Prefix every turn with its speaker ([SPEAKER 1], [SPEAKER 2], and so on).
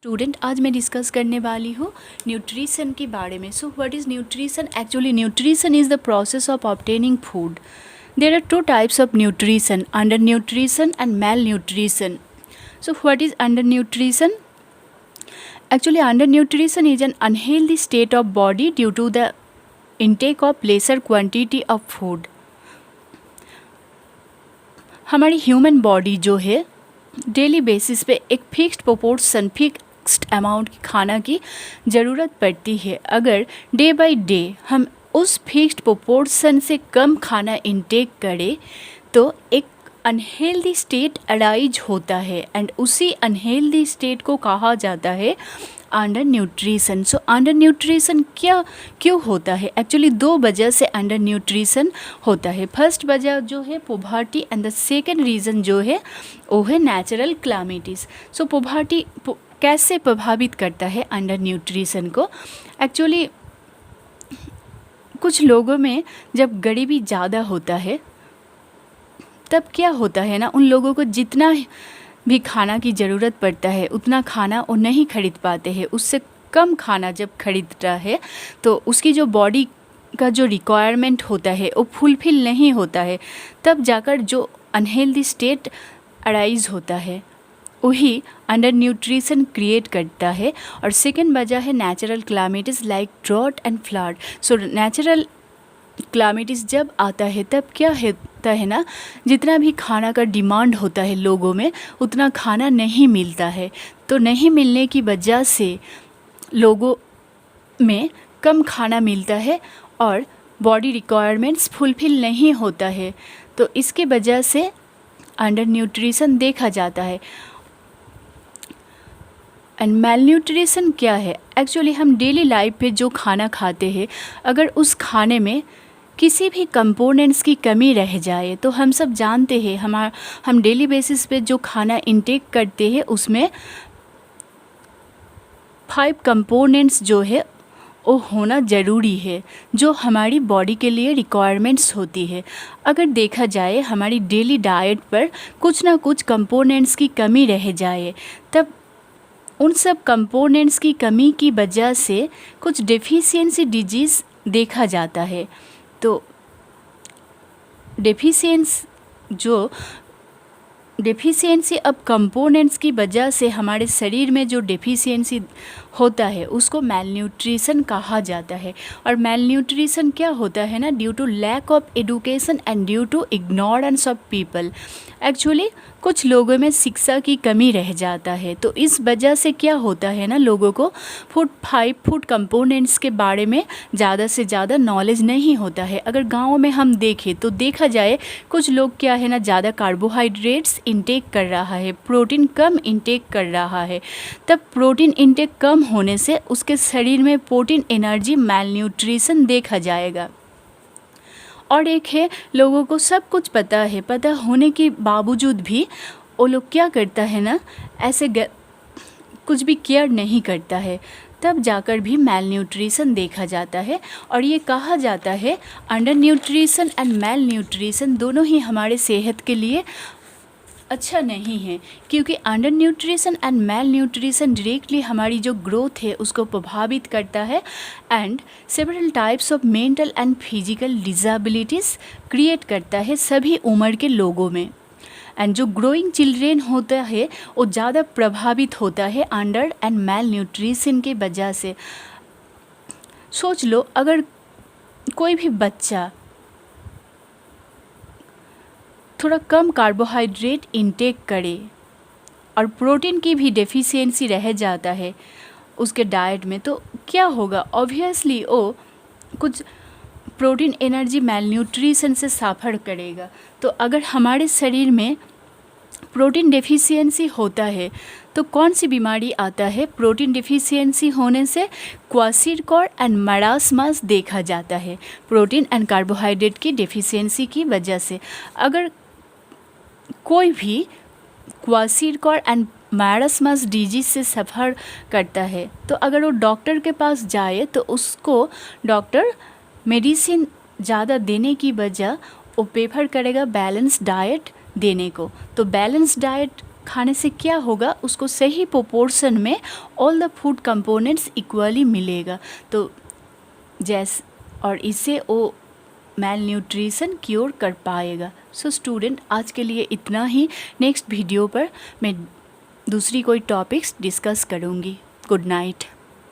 [SPEAKER 1] Student, आज मैं discuss करने वाली हूँ न्यूट्रिशन के बारे में। So what is nutrition? Actually nutrition is the process of obtaining food. There are two types of nutrition, undernutrition and malnutrition. So what is undernutrition? Actually, undernutrition is an unhealthy state of body due to the intake of lesser quantity of food. हमारी human body जो है daily basis पे एक fixed proportion, fixed amount की खाना की ज़रूरत पड़ती है. अगर डे बाय डे हम उस फिक्स्ड प्रोपोर्शन से कम खाना इंटेक करें तो एक अनहेल्दी स्टेट अराइज होता है एंड उसी अनहेल्दी स्टेट को कहा जाता है under nutrition. So under nutrition क्यों होता है? एक्चुअली दो वजह से अंडर न्यूट्रिशन होता है. फर्स्ट वजह जो है poverty and the second reason जो है वो है नेचुरल क्लामिटीज़. सो पोवर्टी कैसे प्रभावित करता है अंडर न्यूट्रिशन को? एक्चुअली कुछ लोगों में जब गरीबी ज़्यादा होता है तब क्या होता है ना, उन लोगों को जितना भी खाना की ज़रूरत पड़ता है उतना खाना वो नहीं खरीद पाते हैं. उससे कम खाना जब खरीदता है तो उसकी जो बॉडी का जो रिक्वायरमेंट होता है वो फुलफिल नहीं होता है. तब जाकर जो अनहेल्दी स्टेट अराइज होता है वही अंडर न्यूट्रिशन क्रिएट करता है. और सेकेंड वजह है natural calamities like drought and flood. So natural calamities जब आता है तब क्या होता है ना, जितना भी खाना का डिमांड होता है लोगों में उतना खाना नहीं मिलता है. तो नहीं मिलने की वजह से लोगों में कम खाना मिलता है और बॉडी रिक्वायरमेंट्स फुलफिल नहीं होता है. तो इसके वजह से अंडर न्यूट्रिशन देखा जाता है. एंड मेल न्यूट्रिशन क्या है? एक्चुअली हम डेली लाइफ पे जो खाना खाते हैं अगर उस खाने में किसी भी कंपोनेंट्स की कमी रह जाए तो हम सब जानते हैं हम डेली बेसिस पे जो खाना इंटेक करते हैं उसमें 5 कंपोनेंट्स जो है वो होना ज़रूरी है जो हमारी बॉडी के लिए रिक्वायरमेंट्स होती है. अगर देखा जाए हमारी डेली डाइट पर कुछ ना कुछ कंपोनेंट्स की कमी रह जाए तब उन सब कंपोनेंट्स की कमी की वजह से कुछ डेफिशिएंसी डिजीज़ देखा जाता है. तो डेफिशिएंसी अब कंपोनेंट्स की वजह से हमारे शरीर में जो डेफिशिएंसी होता है उसको मेल न्यूट्रिशन कहा जाता है. और मेल न्यूट्रिशन क्या होता है ना, due to lack of education and due to ignorance of people. Actually कुछ लोगों में शिक्षा की कमी रह जाता है तो इस वजह से क्या होता है ना, लोगों को 5 फूड कंपोनेंट्स के बारे में ज़्यादा से ज़्यादा नॉलेज नहीं होता है. अगर गाँव में हम देखें तो देखा जाए कुछ लोग क्या है ना, ज़्यादा कार्बोहाइड्रेट्स इंटेक कर रहा है, प्रोटीन कम इंटेक कर रहा है. तब प्रोटीन इंटेक कम होने से उसके शरीर में प्रोटीन एनर्जी मेल न्यूट्रिशन देखा जाएगा. और एक है लोगों को सब कुछ पता होने के बावजूद भी वो लोग क्या करता है ना, ऐसे कुछ भी केयर नहीं करता है. तब जाकर भी मेल न्यूट्रिशन देखा जाता है. और ये कहा जाता है under nutrition and mail nutrition दोनों ही हमारे सेहत के लिए अच्छा नहीं है, क्योंकि under nutrition and mail nutrition directly हमारी जो ग्रोथ है उसको प्रभावित करता है and several types of mental and physical disabilities create करता है सभी उम्र के लोगों में. एंड जो ग्रोइंग चिल्ड्रेन होता है वो ज़्यादा प्रभावित होता है अंडर एंड मेल न्यूट्रिशन के वजह से. सोच लो, अगर कोई भी बच्चा थोड़ा कम कार्बोहाइड्रेट इंटेक करे और प्रोटीन की भी डेफिशिएंसी रह जाता है उसके डाइट में तो क्या होगा? ऑब्वियसली वो कुछ प्रोटीन एनर्जी मेल न्यूट्रिशन से सफ़र करेगा. तो अगर हमारे शरीर में प्रोटीन डेफिशिएंसी होता है तो कौन सी बीमारी आता है? प्रोटीन डेफिशिएंसी होने से क्वाशीरकॉर एंड मरासमस देखा जाता है प्रोटीन एंड कार्बोहाइड्रेट की डेफिशिएंसी की वजह से. अगर कोई भी क्वाशीरकॉर एंड मरासमस डिजीज से सफ़र करता है तो अगर वो डॉक्टर के पास जाए तो उसको डॉक्टर मेडिसिन ज़्यादा देने की बजाय वो प्रेफर करेगा बैलेंस डाइट देने को. तो बैलेंस डाइट खाने से क्या होगा, उसको सही प्रोपोर्शन में all the food components equally मिलेगा। तो और इससे वो मेल न्यूट्रिशन क्योर कर पाएगा। सो स्टूडेंट, आज के लिए इतना ही। नेक्स्ट वीडियो पर मैं दूसरी कोई टॉपिक्स डिस्कस करूँगी। Good night.